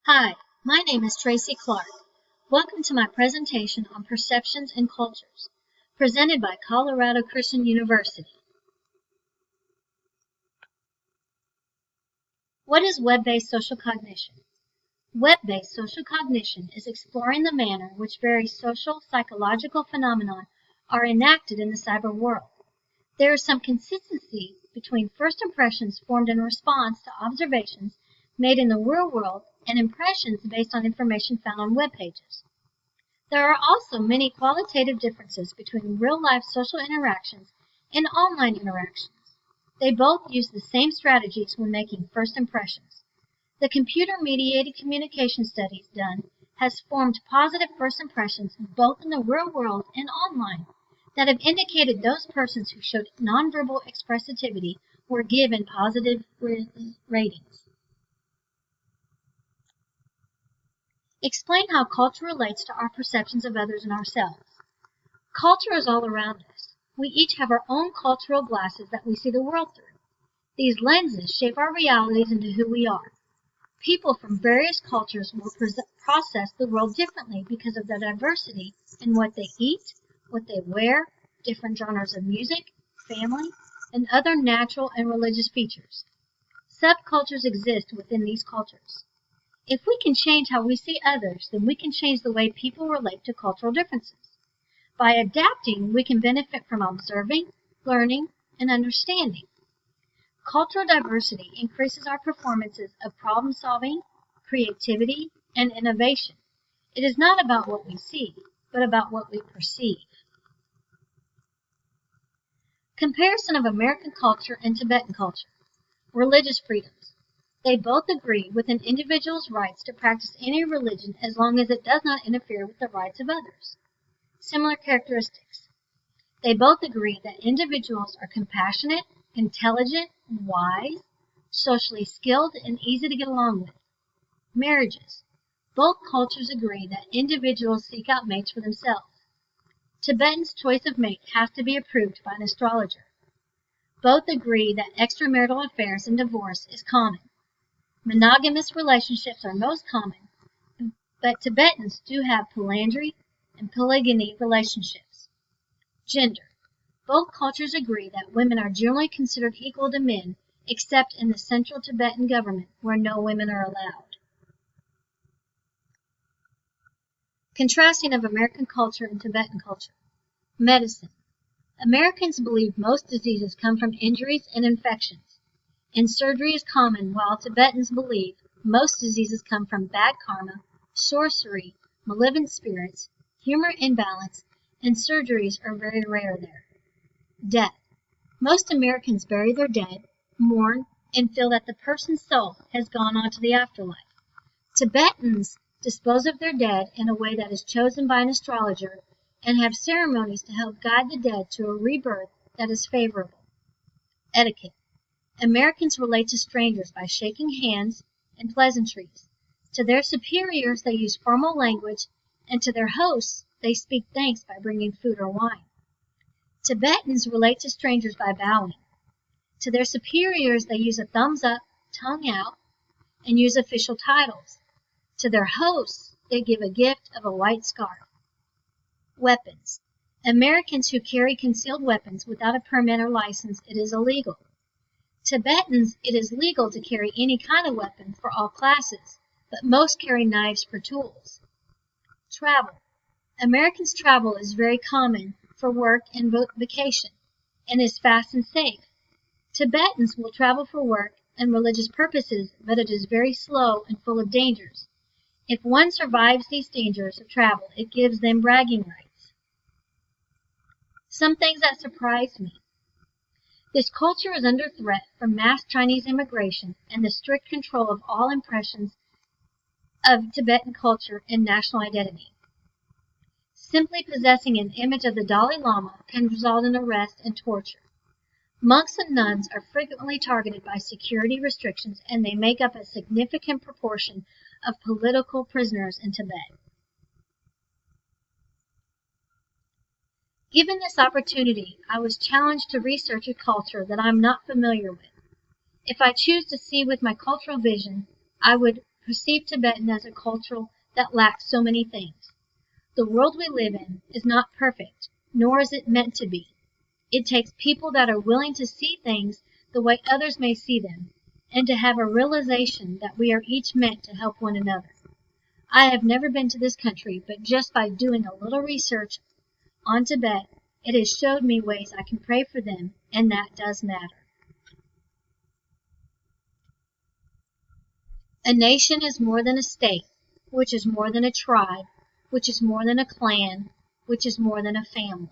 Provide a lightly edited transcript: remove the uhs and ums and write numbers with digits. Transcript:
Hi, my name is Tracy Clark. Welcome to my presentation on perceptions and cultures, presented by Colorado Christian University. What is web-based social cognition? Web-based social cognition is exploring the manner in which various social, psychological phenomena are enacted in the cyber world. There is some consistency between first impressions formed in response to observations made in the real world and impressions based on information found on web pages. There are also many qualitative differences between real-life social interactions and online interactions. They both use the same strategies when making first impressions. The computer-mediated communication studies done has formed positive first impressions both in the real world and online that have indicated those persons who showed nonverbal expressivity were given positive ratings. Explain how culture relates to our perceptions of others and ourselves. Culture is all around us. We each have our own cultural glasses that we see the world through. These lenses shape our realities into who we are. People from various cultures will process the world differently because of the diversity in what they eat, what they wear, different genres of music, family, and other natural and religious features. Subcultures exist within these cultures. If we can change how we see others, then we can change the way people relate to cultural differences. By adapting, we can benefit from observing, learning, and understanding. Cultural diversity increases our performances of problem solving, creativity, and innovation. It is not about what we see, but about what we perceive. Comparison of American culture and Tibetan culture. Religious freedoms. They both agree with an individual's rights to practice any religion as long as it does not interfere with the rights of others. Similar characteristics. They both agree that individuals are compassionate, intelligent, wise, socially skilled, and easy to get along with. Marriages. Both cultures agree that individuals seek out mates for themselves. Tibetan's choice of mate has to be approved by an astrologer. Both agree that extramarital affairs and divorce is common. Monogamous relationships are most common, but Tibetans do have polyandry and polygamy relationships. Gender. Both cultures agree that women are generally considered equal to men, except in the central Tibetan government, where no women are allowed. Contrasting of American culture and Tibetan culture. Medicine. Americans believe most diseases come from injuries and infections, and surgery is common, while Tibetans believe most diseases come from bad karma, sorcery, malevolent spirits, humor imbalance, and surgeries are very rare there. Death. Most Americans bury their dead, mourn, and feel that the person's soul has gone on to the afterlife. Tibetans dispose of their dead in a way that is chosen by an astrologer and have ceremonies to help guide the dead to a rebirth that is favorable. Etiquette. Americans relate to strangers by shaking hands and pleasantries. To their superiors, they use formal language, and to their hosts, they speak thanks by bringing food or wine. Tibetans relate to strangers by bowing. To their superiors, they use a thumbs up, tongue out, and use official titles. To their hosts, they give a gift of a white scarf. Weapons. Americans who carry concealed weapons without a permit or license, it is illegal. Tibetans, it is legal to carry any kind of weapon for all classes, but most carry knives for tools. Travel. Americans' travel is very common for work and vacation, and is fast and safe. Tibetans will travel for work and religious purposes, but it is very slow and full of dangers. If one survives these dangers of travel, it gives them bragging rights. Some things that surprised me. This culture is under threat from mass Chinese immigration and the strict control of all impressions of Tibetan culture and national identity. Simply possessing an image of the Dalai Lama can result in arrest and torture. Monks and nuns are frequently targeted by security restrictions, and they make up a significant proportion of political prisoners in Tibet. Given this opportunity, I was challenged to research a culture that I am not familiar with. If I choose to see with my cultural vision, I would perceive Tibetan as a culture that lacks so many things. The world we live in is not perfect, nor is it meant to be. It takes people that are willing to see things the way others may see them, and to have a realization that we are each meant to help one another. I have never been to this country, but just by doing a little research on Tibet, it has showed me ways I can pray for them, and that does matter. A nation is more than a state, which is more than a tribe, which is more than a clan, which is more than a family.